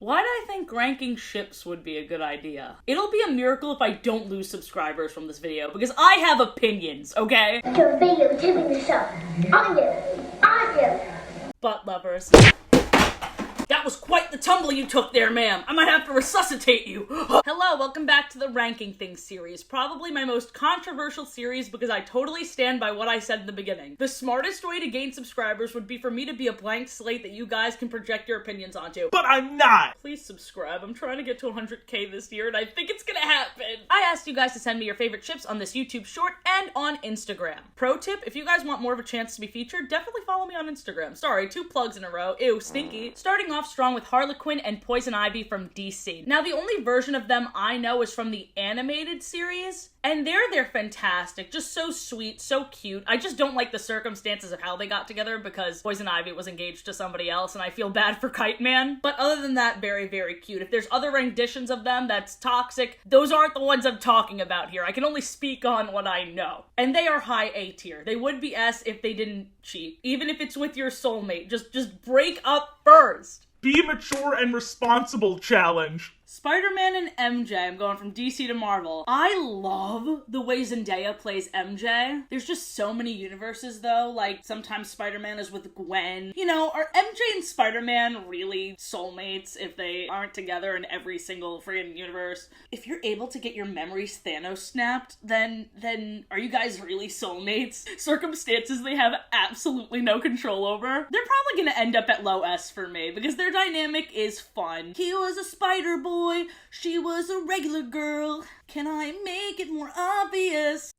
Why do I think ranking ships would be a good idea? It'll be a miracle if I don't lose subscribers from this video, because I have opinions, okay? Your video tipping the show. On you. Butt lovers. That was quite the tumble you took there, ma'am. I might have to resuscitate you. Hello, welcome back to the Ranking Things series. Probably my most controversial series because I totally stand by what I said in the beginning. The smartest way to gain subscribers would be for me to be a blank slate that you guys can project your opinions onto. But I'm not! Please subscribe. I'm trying to get to 100k this year and I think it's gonna happen. I asked you guys to send me your favorite ships on this YouTube short and on Instagram. Pro tip, if you guys want more of a chance to be featured, definitely follow me on Instagram. Sorry, 2 plugs in a row. Ew, stinky. Starting off strong with Harley Quinn and Poison Ivy from DC. Now, the only version of them I know is from the animated series, and they're fantastic. Just so sweet, so cute. I just don't like the circumstances of how they got together because Poison Ivy was engaged to somebody else, and I feel bad for Kite Man. But other than that, very, very cute. If there's other renditions of them that's toxic, those aren't the ones I'm talking about here. I can only speak on what I know. And they are high A tier. They would be S if they didn't cheat. Even if it's with your soulmate, just break up first. Be mature and responsible challenge. Spiderman and MJ, I'm going from DC to Marvel. I love the way Zendaya plays MJ. There's just so many universes though, like sometimes Spider-Man is with Gwen. You know, are MJ and Spider-Man really soulmates if they aren't together in every single friggin' universe? If you're able to get your memories Thanos snapped, then are you guys really soulmates? Circumstances they have absolutely no control over. They're probably gonna end up at low S for me because their dynamic is fun. He was a spider boy. She was a regular girl. Can I make it more obvious?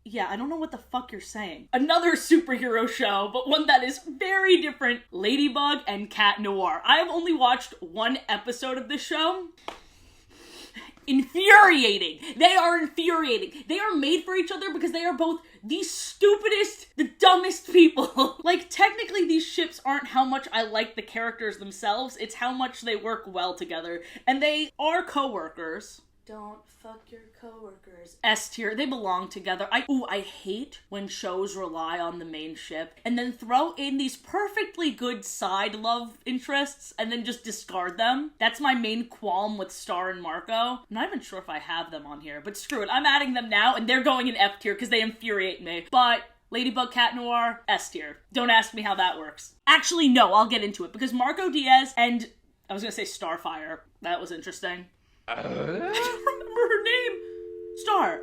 Yeah, I don't know what the fuck you're saying. Another superhero show, but one that is very different. Ladybug and Cat Noir. I have only watched 1 episode of this show. Infuriating. They are infuriating. They are made for each other because they are both the stupidest, the dumbest people. Like, technically these ships aren't how much I like the characters themselves, it's how much they work well together. And they are co-workers. Don't fuck your coworkers. S tier, they belong together. I hate when shows rely on the main ship and then throw in these perfectly good side love interests and then just discard them. That's my main qualm with Star and Marco. I'm not even sure if I have them on here, but screw it. I'm adding them now and they're going in F tier because they infuriate me. But Ladybug, Cat Noir, S tier. Don't ask me how that works. Actually, no, I'll get into it because Marco Diaz and I was gonna say Starfire. That was interesting. I don't remember her name. Star.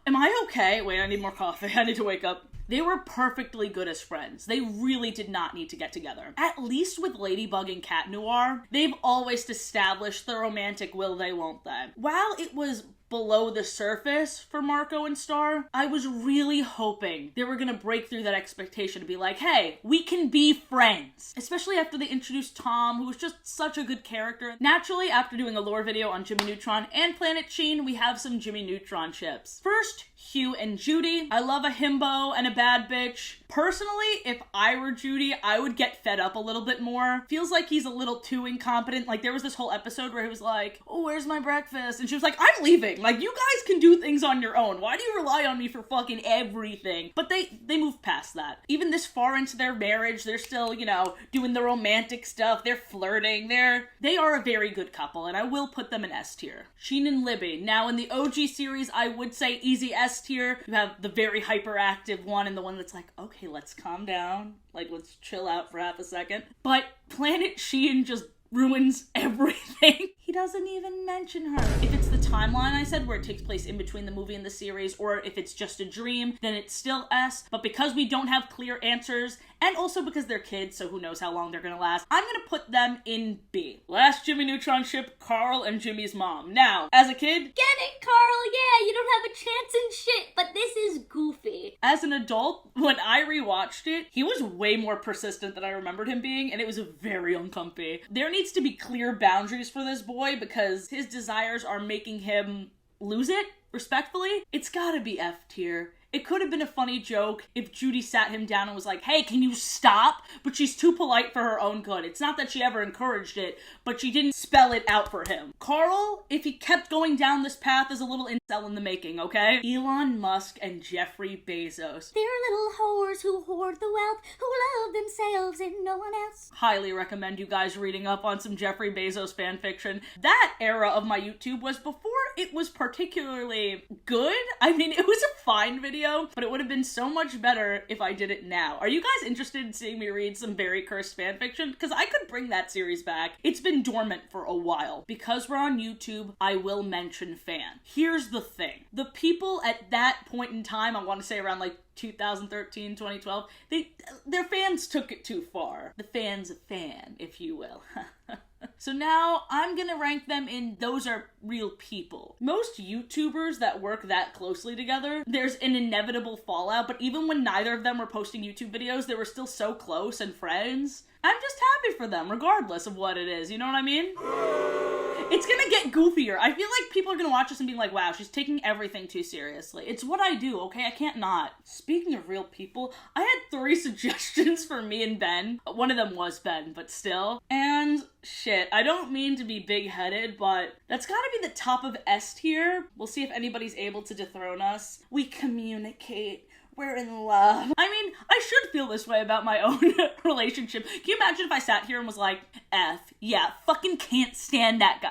Am I okay? Wait, I need more coffee. I need to wake up. They were perfectly good as friends. They really did not need to get together. At least with Ladybug and Cat Noir, they've always established the romantic will they, won't they. While it was below the surface for Marco and Star, I was really hoping they were gonna break through that expectation to be like, hey, we can be friends. Especially after they introduced Tom, who was just such a good character. Naturally, after doing a lore video on Jimmy Neutron and Planet Sheen, we have some Jimmy Neutron ships. First, Hugh and Judy. I love a himbo and a bad bitch. Personally, if I were Judy, I would get fed up a little bit more. Feels like he's a little too incompetent. Like, there was this whole episode where he was like, oh, where's my breakfast? And she was like, I'm leaving. Like, you guys can do things on your own. Why do you rely on me for fucking everything? But they moved past that. Even this far into their marriage, they're still, you know, doing the romantic stuff. They're flirting. They are a very good couple, and I will put them in S tier. Sheen and Libby. Now, in the OG series, I would say easy S tier. You have the very hyperactive one and the one that's like, okay, let's calm down. Like, let's chill out for half a second. But Planet Sheen just ruins everything. He doesn't even mention her. If it's the timeline I said where it takes place in between the movie and the series, or if it's just a dream, then it's still S. But because we don't have clear answers, and also because they're kids, so who knows how long they're gonna last, I'm gonna put them in B. Last Jimmy Neutron ship, Carl and Jimmy's mom. Now, as a kid, Get it, Carl? Yeah, you don't have a chance in shit, but this is goofy. as an adult, when I rewatched it, he was way more persistent than I remembered him being, and it was very uncomfy. There needs to be clear boundaries for this boy because his desires are making him lose it, respectfully. It's gotta be F tier. It could have been a funny joke if Judy sat him down and was like, hey, can you stop? But she's too polite for her own good. It's not that she ever encouraged it, but she didn't spell it out for him. Carl, if he kept going down this path, is a little incel in the making, okay? Elon Musk and Jeffrey Bezos. They're little whores who hoard the wealth, who love themselves and no one else. Highly recommend you guys reading up on some Jeffrey Bezos fanfiction. That era of my YouTube was before it was particularly good. I mean, it was a fine video, but it would have been so much better if I did it now. Are you guys interested in seeing me read some very cursed fanfiction? Because I could bring that series back. It's been dormant for a while. Because we're on YouTube, I will mention Phan. Here's the thing. The people at that point in time, I want to say around like 2013, 2012, their fans took it too far. The fan's a fan, if you will. So now I'm gonna rank them in those are real people. Most YouTubers that work that closely together, there's an inevitable fallout, but even when neither of them were posting YouTube videos, they were still so close and friends. I'm just happy for them, regardless of what it is, you know what I mean? It's gonna get goofier. I feel like people are gonna watch this and be like, wow, she's taking everything too seriously. It's what I do, okay? I can't not. Speaking of real people, I had 3 suggestions for me and Ben. One of them was Ben, but still. And shit, I don't mean to be big-headed, but that's gotta be the top of S tier. We'll see if anybody's able to dethrone us. We communicate. We're in love. I mean, I should feel this way about my own relationship. Can you imagine if I sat here and was like, F, yeah, fucking can't stand that guy.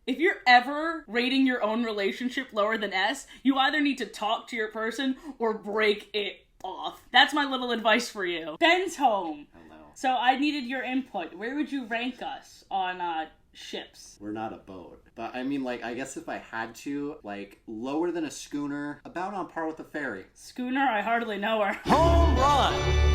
If you're ever rating your own relationship lower than S, you either need to talk to your person or break it off. That's my little advice for you. Ben's home. Hello. So I needed your input. Where would you rank us on ships? We're not a boat. But I mean, like, I guess if I had to, like, lower than a schooner, about on par with a ferry. Schooner? I hardly know her. Home run!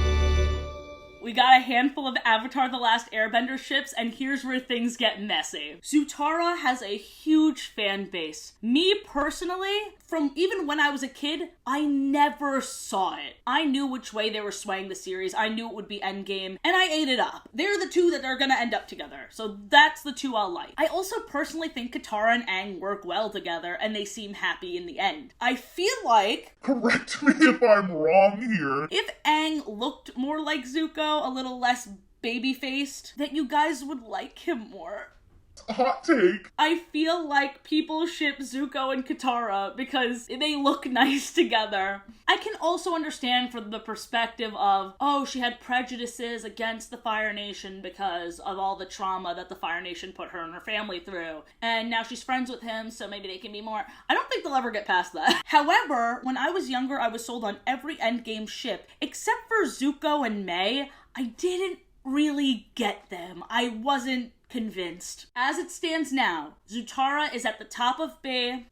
We got a handful of Avatar The Last Airbender ships, and here's where things get messy. Zutara has a huge fan base. Me personally, from even when I was a kid, I never saw it. I knew which way they were swaying the series. I knew it would be Endgame, and I ate it up. They're the two that are gonna end up together, so that's the two I'll like. I also personally think Katara and Aang work well together, and they seem happy in the end. I feel like... Correct me if I'm wrong here. if Aang looked more like Zuko, a little less baby-faced, that you guys would like him more. Hot take. I feel like people ship Zuko and Katara because they look nice together. I can also understand from the perspective of, oh, she had prejudices against the Fire Nation because of all the trauma that the Fire Nation put her and her family through. And now she's friends with him, so maybe they can be more... I don't think they'll ever get past that. However, when I was younger, I was sold on every Endgame ship. Except for Zuko and Mai, I didn't really get them. I wasn't convinced. As it stands now, Zutara is at the top of B.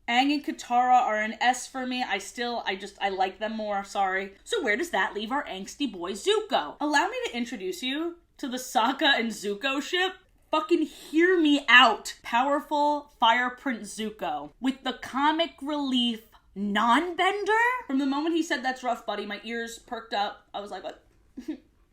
Aang and Katara are an S for me. I like them more, sorry. So where does that leave our angsty boy Zuko? Allow me to introduce you to the Sokka and Zuko ship. Fucking hear me out. Powerful Fire Prince Zuko with the comic relief non-bender. From the moment he said that's rough, buddy, my ears perked up. I was like, what?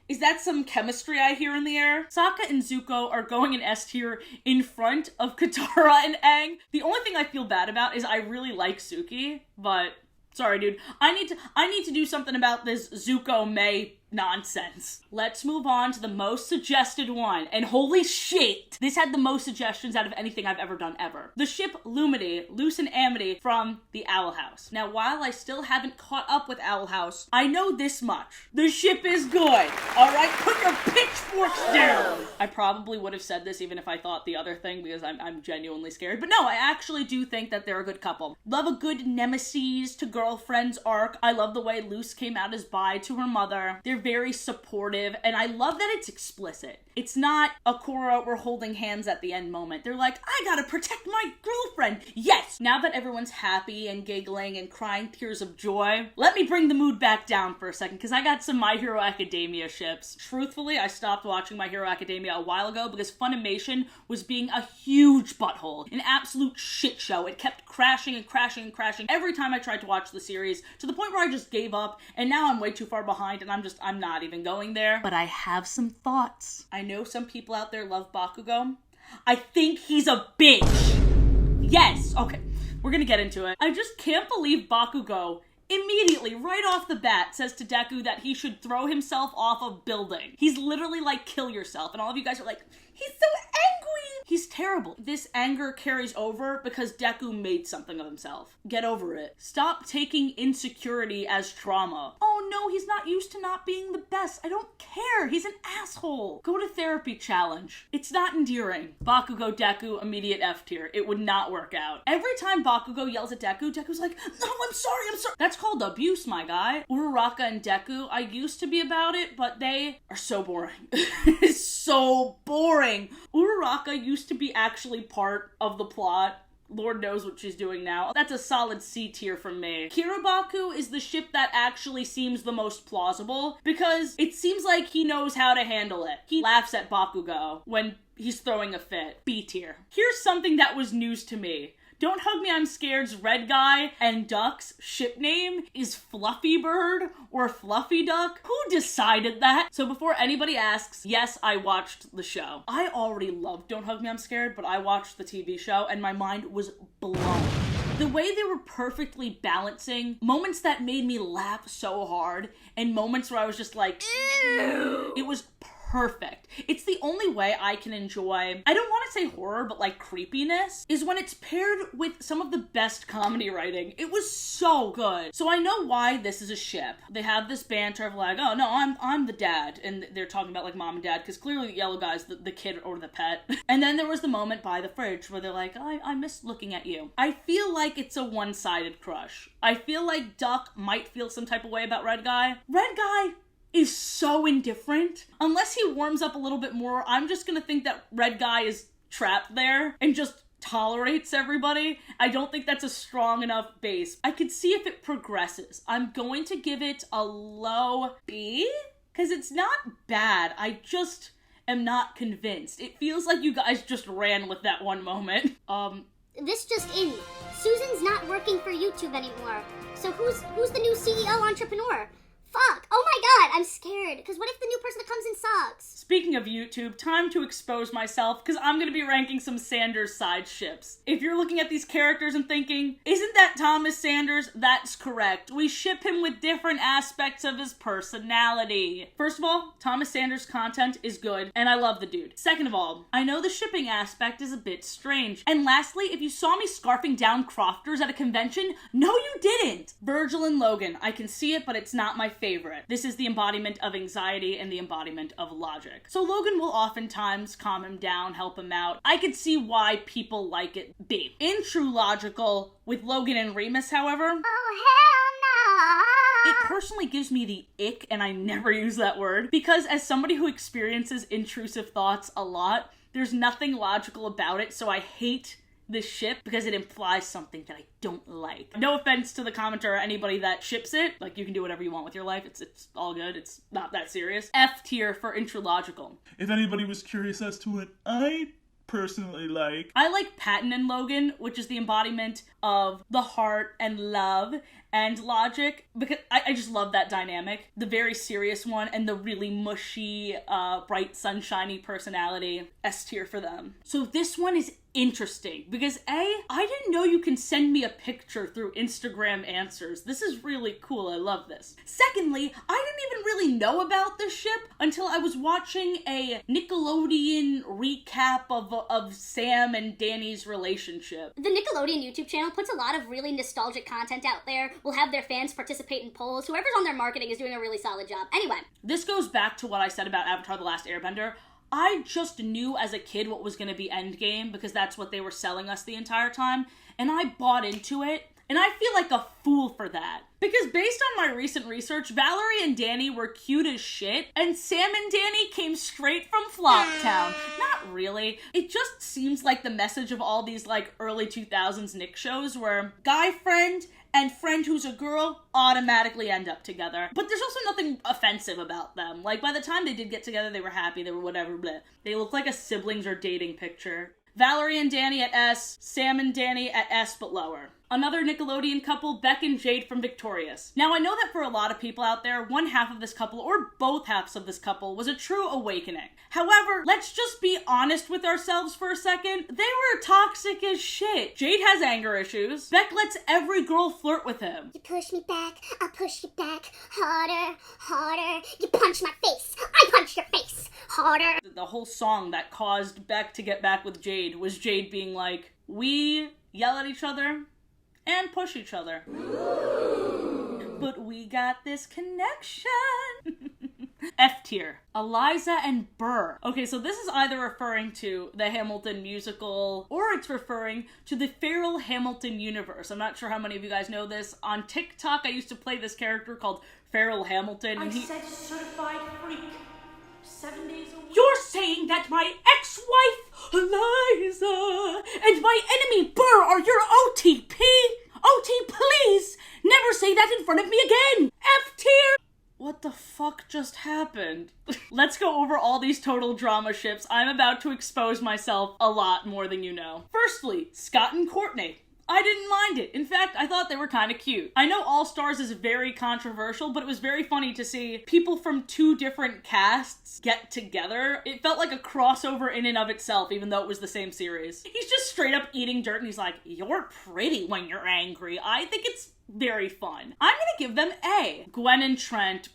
Is that some chemistry I hear in the air? Sokka and Zuko are going in S tier in front of Katara and Aang. The only thing I feel bad about is I really like Suki, but sorry, dude. I need to do something about this Zuko Mai nonsense. Let's move on to the most suggested one. And holy shit, this had the most suggestions out of anything I've ever done ever. The ship Lumity, Luce and Amity from the Owl House. Now, while I still haven't caught up with Owl House, I know this much. The ship is good. All right, put your pitchforks down. I probably would have said this even if I thought the other thing because I'm genuinely scared. But no, I actually do think that they're a good couple. Love a good nemesis to girlfriends arc. I love the way Luce came out as bi to her mother. They're very supportive, and I love that it's explicit. It's not a Korra, we're holding hands at the end moment. They're like, I gotta protect my girlfriend. Yes! Now that everyone's happy and giggling and crying tears of joy, let me bring the mood back down for a second, because I got some My Hero Academia ships. Truthfully, I stopped watching My Hero Academia a while ago because Funimation was being a huge butthole. An absolute shit show. It kept crashing and crashing and crashing every time I tried to watch the series, to the point where I just gave up, and now I'm way too far behind, and I'm not even going there. But I have some thoughts. I know some people out there love Bakugo. I think he's a bitch. Yes, okay, we're gonna get into it. I just can't believe Bakugo immediately, right off the bat, says to Deku that he should throw himself off a building. He's literally like, kill yourself. And all of you guys are like, he's so angry. He's terrible. This anger carries over because Deku made something of himself. Get over it. Stop taking insecurity as trauma. Oh no, he's not used to not being the best. I don't care. He's an asshole. Go to therapy challenge. It's not endearing. Bakugo, Deku, immediate F tier. It would not work out. Every time Bakugo yells at Deku, Deku's like, no, I'm sorry. That's called abuse, my guy. Uraraka and Deku, I used to be about it, but they are so boring. It's so boring. Uraraka used to be actually part of the plot. Lord knows what she's doing now. That's a solid C tier from me. Kirabaku is the ship that actually seems the most plausible because it seems like he knows how to handle it. He laughs at Bakugo when he's throwing a fit. B tier. Here's something that was news to me. Don't Hug Me, I'm Scared's Red Guy and Duck's ship name is Fluffy Bird or Fluffy Duck. Who decided that? So before anybody asks, yes, I watched the show. I already loved Don't Hug Me, I'm Scared, but I watched the TV show and my mind was blown. The way they were perfectly balancing moments that made me laugh so hard and moments where I was just like, ew. It was perfect. It's the only way I can enjoy, I don't want to say horror, but like creepiness, is when it's paired with some of the best comedy writing. It was so good. So I know why this is a ship. They have this banter of like, oh no, I'm the dad. And they're talking about like mom and dad, because clearly the yellow guy's the kid or the pet. And then there was the moment by the fridge where they're like, I miss looking at you. I feel like it's a one-sided crush. I feel like Duck might feel some type of way about Red Guy. Red Guy is so indifferent. Unless he warms up a little bit more, I'm just gonna think that Red Guy is trapped there and just tolerates everybody. I don't think that's a strong enough base. I could see if it progresses. I'm going to give it a low B, because it's not bad. I just am not convinced. It feels like you guys just ran with that one moment. This just in. Susan's not working for YouTube anymore. So who's the new CEO entrepreneur? Fuck! Oh my god, I'm scared. Because what if the new person that comes in sucks? Speaking of YouTube, time to expose myself, because I'm going to be ranking some Sanders side ships. If you're looking at these characters and thinking, isn't that Thomas Sanders? That's correct. We ship him with different aspects of his personality. First of all, Thomas Sanders' content is good, and I love the dude. Second of all, I know the shipping aspect is a bit strange. And lastly, if you saw me scarfing down crofters at a convention, no you didn't! Virgil and Logan, I can see it, but it's not my favorite. This is the embodiment of anxiety and the embodiment of logic. So Logan will oftentimes calm him down, help him out. I could see why people like it. B. In True Logical, with Logan and Remus, however, Oh, hell no! it personally gives me the ick, and I never use that word, because as somebody who experiences intrusive thoughts a lot, there's nothing logical about it, so I hate this ship because it implies something that I don't like. No offense to the commenter or anybody that ships it. Like, you can do whatever you want with your life. It's all good. It's not that serious. F tier for Intralogical. If anybody was curious as to what I personally like, I like Patton and Logan, which is the embodiment of the heart and love and logic, because I just love that dynamic. The very serious one and the really mushy, bright, sunshiny personality. S tier for them. So this one is interesting because A, I didn't know you can send me a picture through Instagram answers. This is really cool. I love this. Secondly, I didn't even really know about this ship until I was watching a Nickelodeon recap of Sam and Danny's relationship. The Nickelodeon YouTube channel puts a lot of really nostalgic content out there. We'll have their fans participate in polls. Whoever's on their marketing is doing a really solid job. Anyway. This goes back to what I said about Avatar: The Last Airbender. I just knew as a kid what was going to be Endgame because that's what they were selling us the entire time, and I bought into it, and I feel like a fool for that. Because based on my recent research, Valerie and Danny were cute as shit, and Sam and Danny came straight from Floptown. Not really. It just seems like the message of all these like early 2000s Nick shows where guy friend and friend who's a girl automatically end up together. But there's also nothing offensive about them. Like, by the time they did get together, they were happy, they were whatever, bleh. They look like a siblings or dating picture. Valerie and Danny at S, Sam and Danny at S but lower. another Nickelodeon couple, Beck and Jade from Victorious. Now, I know that for a lot of people out there, one half of this couple, or both halves of this couple, was a true awakening. However, let's just be honest with ourselves for a second. They were toxic as shit. Jade has anger issues. Beck lets every girl flirt with him. You push me back, I push you back. Harder, harder. You punch my face, I punch your face. Harder. The whole song that caused Beck to get back with Jade was Jade being like, we yell at each other and push each other. But we got this connection. F tier. Eliza and Burr. Okay, so this is either referring to the Hamilton musical or it's referring to the Feral Hamilton universe. I'm not sure how many of you guys know this. On TikTok, I used to play this character called Feral Hamilton. I said certified freak. 7 days a week. You're saying that my ex-wife, Eliza, and my enemy, Burr, are your OTP? OT, please! Never say that in front of me again! F tier! What the fuck just happened? Let's go over all these total drama ships. I'm about to expose myself a lot more than you know. Firstly, Scott and Courtney. I didn't mind it. In fact, I thought they were kind of cute. I know All Stars is very controversial, but it was very funny to see people from two different casts get together. It felt like a crossover in and of itself, even though it was the same series. He's just straight up eating dirt and he's like, you're pretty when you're angry. I think it's very fun. I'm gonna give them A. Gwen and Trent.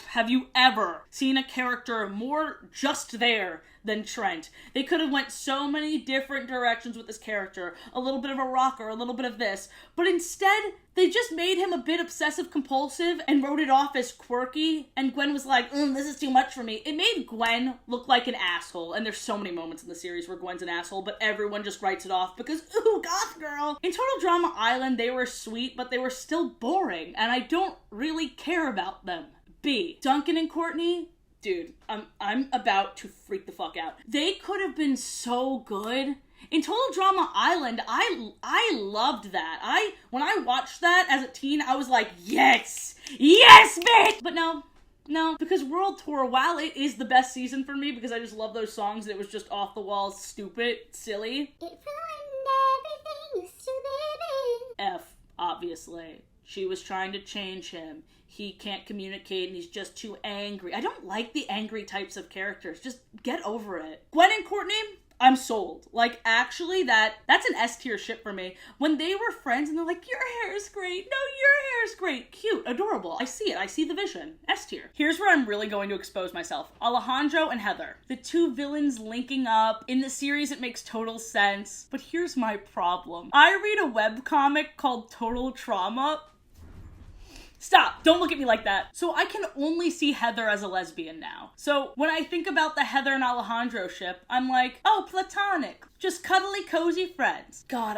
Have you ever seen a character more just there than Trent? They could have went so many different directions with this character. A little bit of a rocker, a little bit of this. But instead, they just made him a bit obsessive compulsive and wrote it off as quirky. And Gwen was like, this is too much for me. It made Gwen look like an asshole. And there's so many moments in the series where Gwen's an asshole, but everyone just writes it off because, ooh, goth girl. In Total Drama Island, they were sweet, but they were still boring. And I don't really care about them. B. Duncan and Courtney. Dude, I'm about to freak the fuck out. They could have been so good. In Total Drama Island, I loved that. When I watched that as a teen, I was like, yes! Yes, bitch! But no, because World Tour, while it is the best season for me, because I just love those songs, and it was just off the wall, stupid, silly. It ruined everything used to live in. F, obviously. She was trying to change him. He can't communicate and he's just too angry. I don't like the angry types of characters. Just get over it. Gwen and Courtney, I'm sold. Like, actually, that's an S-tier ship for me. When they were friends and they're like, your hair is great. No, your hair is great. Cute. Adorable. I see it. I see the vision. S-tier. Here's where I'm really going to expose myself. Alejandro and Heather. The two villains linking up. In the series, it makes total sense. But here's my problem. I read a webcomic called Total Trauma. Stop! Don't look at me like that. So I can only see Heather as a lesbian now. So when I think about the Heather and Alejandro ship, I'm like, oh, platonic. Just cuddly, cozy friends. God,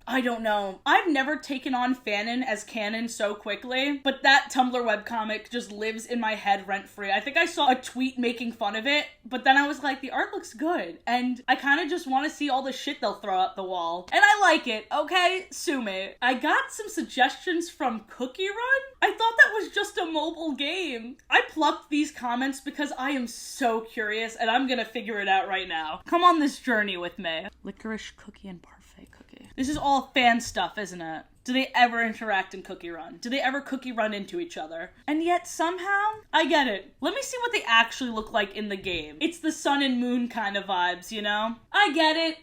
I don't know. I've never taken on Phan as canon so quickly, but that Tumblr webcomic just lives in my head rent-free. I think I saw a tweet making fun of it, but then I was like, the art looks good, and I kind of just want to see all the shit they'll throw at the wall. And I like it, okay? Sue me. I got some suggestions from Cookie Run. I thought that was just a mobile game. I plucked these comments because I am so curious, and I'm gonna figure it out right now. Come on this journey with me. Licorice cookie and parfait cookie. This is all fan stuff, isn't it? Do they ever interact in Cookie Run? Do they ever Cookie Run into each other? And yet somehow, I get it. Let me see what they actually look like in the game. It's the sun and moon kind of vibes, you know? I get it.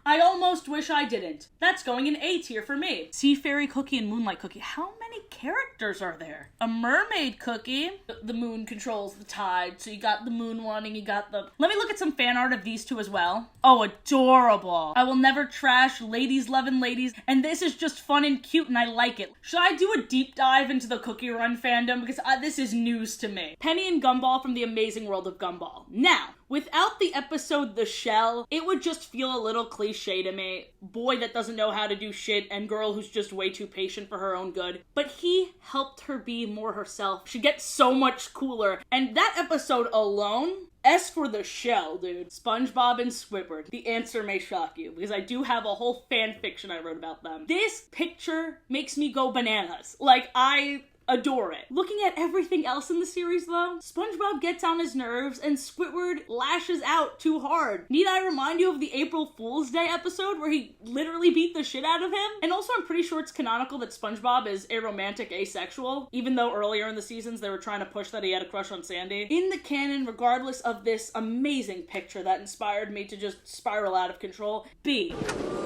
I almost wish I didn't. That's going in A tier for me. Sea Fairy Cookie and Moonlight Cookie. How many characters are there? A mermaid cookie. The moon controls the tide, so you got the moon one and you got the... Let me look at some fan art of these two as well. Oh, adorable. I will never trash ladies loving ladies, and this is just fun and cute and I like it. Should I do a deep dive into the Cookie Run fandom? Because this is news to me. Penny and Gumball from The Amazing World of Gumball. Now, without the episode The Shell, it would just feel a little cliche to me. Boy that doesn't know how to do shit and girl who's just way too patient for her own good. But he helped her be more herself. She gets so much cooler. And that episode alone, S for The Shell, dude. Spongebob and Squidward. The answer may shock you, because I do have a whole fan fiction I wrote about them. This picture makes me go bananas. Like, adore it. Looking at everything else in the series though, SpongeBob gets on his nerves and Squidward lashes out too hard. Need I remind you of the April Fool's Day episode where he literally beat the shit out of him? And also I'm pretty sure it's canonical that SpongeBob is aromantic asexual, even though earlier in the seasons they were trying to push that he had a crush on Sandy. In the canon, regardless of this amazing picture that inspired me to just spiral out of control, B.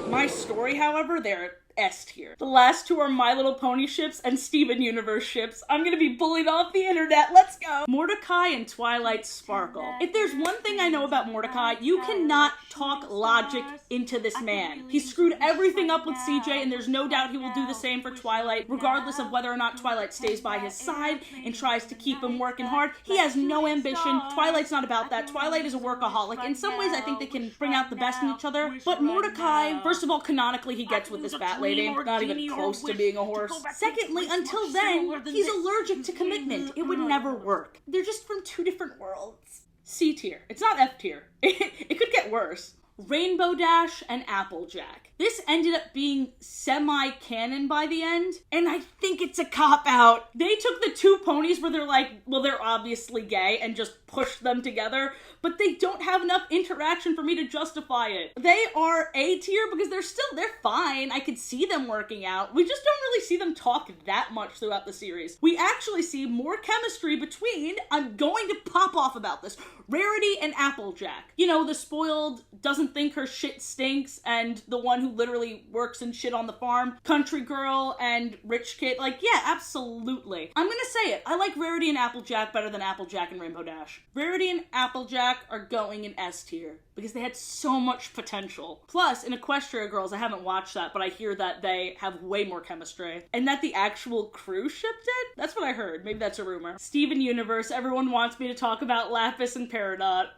My story, however, they're S tier. The last two are My Little Pony ships and Steven Universe ships. I'm gonna be bullied off the internet. Let's go! Mordecai and Twilight sparkle. If there's one thing I know about Mordecai, you cannot talk logic into this man. He screwed everything up with CJ, and there's no doubt he will do the same for Twilight, regardless of whether or not Twilight stays by his side and tries to keep him working hard. He has no ambition. Twilight's not about that. Twilight is a workaholic. In some ways, I think they can bring out the best in each other, but Mordecai, first of all, canonically, he gets with this bat lady, not even close to being a horse. Secondly, until then, he's allergic to commitment. It would never work. They're just from two different worlds. C tier. It's not F tier. It could get worse. Rainbow Dash and Applejack. This ended up being semi-canon by the end, and I think it's a cop-out. They took the two ponies where they're like, well, they're obviously gay, and just pushed them together, but they don't have enough interaction for me to justify it. They are A tier because they're fine. I could see them working out. We just don't really see them talk that much throughout the series. We actually see more chemistry between, I'm going to pop off about this, Rarity and Applejack. You know, the spoiled, doesn't think her shit stinks, and the one who literally works and shit on the farm, country girl and rich kid. Like, yeah, absolutely. I'm gonna say it. I like Rarity and Applejack better than AppleJack and Rainbow Dash. Rarity and Applejack are going in S tier because they had so much potential. Plus, in Equestria Girls, I haven't watched that, but I hear that they have way more chemistry. And that the actual crew shipped it? That's what I heard. Maybe that's a rumor. Steven Universe, everyone wants me to talk about Lapis and Peridot.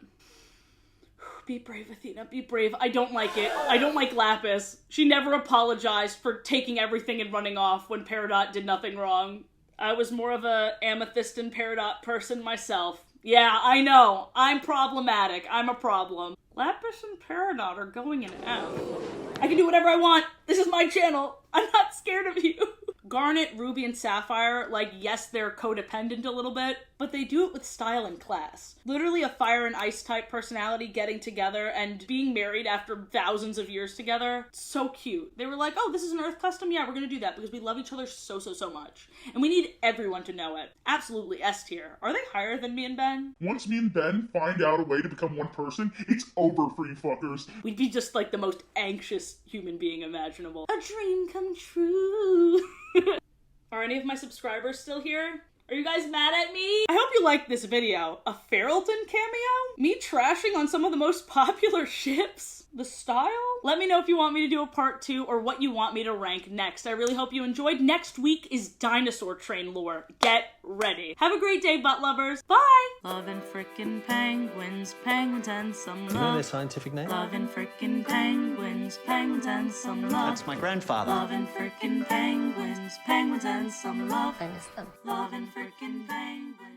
Be brave, Athena, be brave. I don't like it. I don't like Lapis. She never apologized for taking everything and running off when Peridot did nothing wrong. I was more of a Amethyst and Peridot person myself. Yeah, I know. I'm problematic. I'm a problem. Lapis and Peridot are going in F. I can do whatever I want. This is my channel. I'm not scared of you. Garnet, Ruby, and Sapphire, like, yes, they're codependent a little bit, but they do it with style and class. Literally a fire and ice type personality getting together and being married after thousands of years together. So cute. They were like, oh, this is an Earth custom? Yeah, we're gonna do that because we love each other so much. And we need everyone to know it. Absolutely S tier. Are they higher than me and Ben? Once me and Ben find out a way to become one person, it's over for you fuckers. We'd be just like the most anxious human being imaginable. A dream come true. Are any of my subscribers still here? Are you guys mad at me? I hope you liked this video. A FERALTON cameo? Me trashing on some of the most popular ships? The style? Let me know if you want me to do a part 2 or what you want me to rank next. I really hope you enjoyed. Next week is Dinosaur Train lore. Get ready. Have a great day, butt lovers. Bye! Lovin' frickin' penguins, penguins and some love. You know their scientific name? Lovin' frickin' penguins, penguins and some love. That's my grandfather. Lovin' frickin' penguins, penguins and some love. I miss them. Lovin' frickin' penguins.